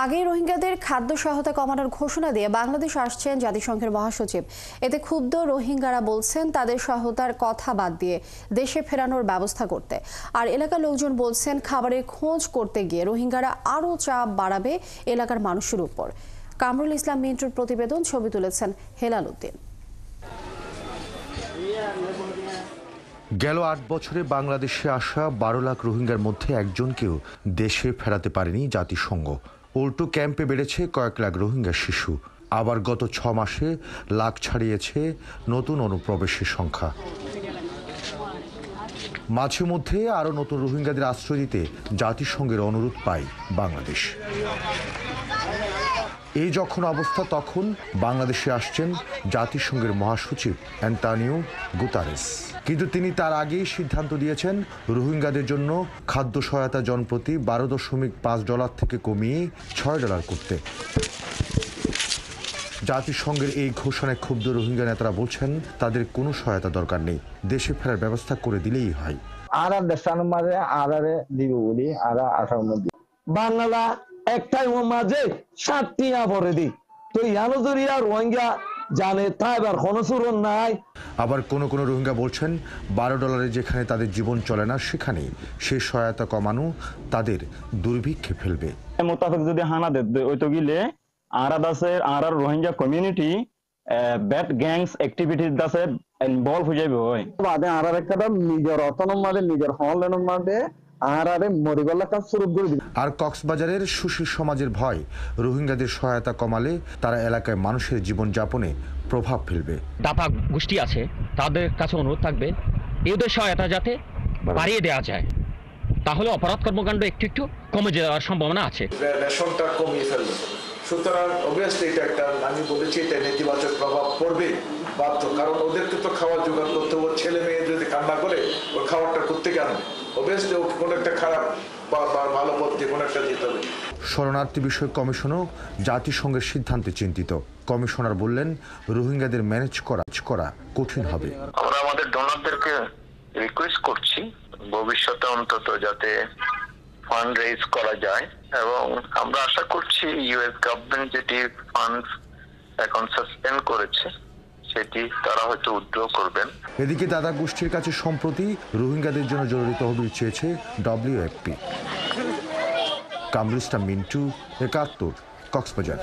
আগেই রোহিঙ্গাদের খাদ্য সহায়তা কমানোর ঘোষণা দিয়ে বাংলাদেশ আসছেন জাতিসংঘের মহাসচিব। এতে ক্ষুব্ধ রোহিঙ্গারা বলছেন তাদের সহায়তার কথা বাদ দিয়ে দেশে ফেরানোর ব্যবস্থা করতে। আর এলাকার লোকজন বলছেন খাবারের খোঁজ করতে গিয়ে রোহিঙ্গারা আরও চাপ বাড়াবে এলাকার মানুষের উপর। কামরুল ইসলাম মিন্টুর প্রতিবেদন, ছবি তুলেছেন হেলাল উদ্দিন। গেল ৮ বছরে বাংলাদেশে আসা ১২ লাখ রোহিঙ্গার মধ্যে একজনকেও দেশে ফেরাতে পারেনি জাতিসংঘ। উল্টো ক্যাম্পে বেড়েছে কয়েক লাখ রোহিঙ্গা শিশু। আবার গত ৬ মাসে লাখ ছাড়িয়েছে নতুন অনুপ্রবেশের সংখ্যা। মাঝে মধ্যে আরও নতুন রোহিঙ্গাদের আশ্রয় দিতে জাতিসংঘের অনুরোধ পায় বাংলাদেশ। এই যখন অবস্থা, তখন বাংলাদেশে আসছেন জাতিসংঘের মহাসচিব অ্যান্টোনিও গুতারেস। কিন্তু তিনি তার আগেই সিদ্ধান্ত দিয়েছেন রোহিঙ্গাদের জন্য খাদ্য সহায়তা জনপ্রতি $12.5 থেকে কমিয়ে $6 করতে। জাতিসংঘের এই ঘোষণায় ক্ষুব্ধ রোহিঙ্গা নেতারা বলছেন তাদের কোনো সহায়তা দরকার নেই, দেশে ফেরার ব্যবস্থা করে দিলেই হয়। বাংলা একটাই মাঝে 7টি পরে দিই তো ইয়ানজরিয়া রোহিঙ্গা জানে তাই আর কোনো সুরন নাই। আবার কোন রোহিঙ্গা বলছেন $12 যেখানে তাদের জীবন চলে না, সেখানেই সে সহায়তা কমানো তাদের দুর্ভিক্ষে ফেলবে। মোতাবেক যদি হানা দে ওই তো গিলে আর Rohingya community bad gangs activities দাসে ইনভলভ হয়ে যাবে। হয় বাদে আর একটা নিজের অতনম মাঝে নিজের হলের মাঝে আর কক্সবাজারের সুশীল সমাজের ভয়, রোহিঙ্গাদের সহায়তা কমালে তারা এলাকায় মানুষের জীবনযাপনে প্রভাব ফেলবে। দাপা গোষ্ঠী আছে, তাদের কাছে অনুরোধ থাকবে এদের সহায়তা যাতে বাড়িয়ে দেওয়া যায়, তাহলে অপরাধ কর্মকাণ্ড একটু কমে যাওয়ার সম্ভাবনা আছে। রেশনটা কমিয়ে ফেলবে, সুতরাং অবভিয়াসলি এটা একটা, আমি বলেছি এটা নেতিবাচক প্রভাব পড়বে বাধ্য, কারণ ওদেরকে তো খাওয়ার জোগাড় করতে হবে। ছেলে মেয়ে যদি কান্না করে ওর খাবারটা করতে কেন, অবভিয়াসলি ওকে কোনো একটা খারাপ বা ভালো পথ দিয়ে কোনো একটা যেতে হবে। শরণার্থী বিষয়ক কমিশনও জাতিসংঘের সিদ্ধান্তে চিন্তিত। কমিশনার বললেন রোহিঙ্গাদের ম্যানেজ করা কঠিন হবে। আমরা আমাদের ডোনারদেরকে রিকোয়েস্ট করছি ভবিষ্যতে অন্তত যাতে ফান্ড রেজ করা যায়, এবং আমরা আশা করছি ইউএস গভর্নমেন্ট যেটি ফান্ড এখন সাসপেন্ড করেছে সেটি তারা হয়তো উইথড্র করবেন। এদিকে দাদা গোষ্ঠীর কাছে সম্প্রতি রোহিঙ্গাদের জন্য জরুরি তহবিল চেয়েছে WFP। কামরুল ইসলাম মিন্টু, ৭১, কক্সবাজার।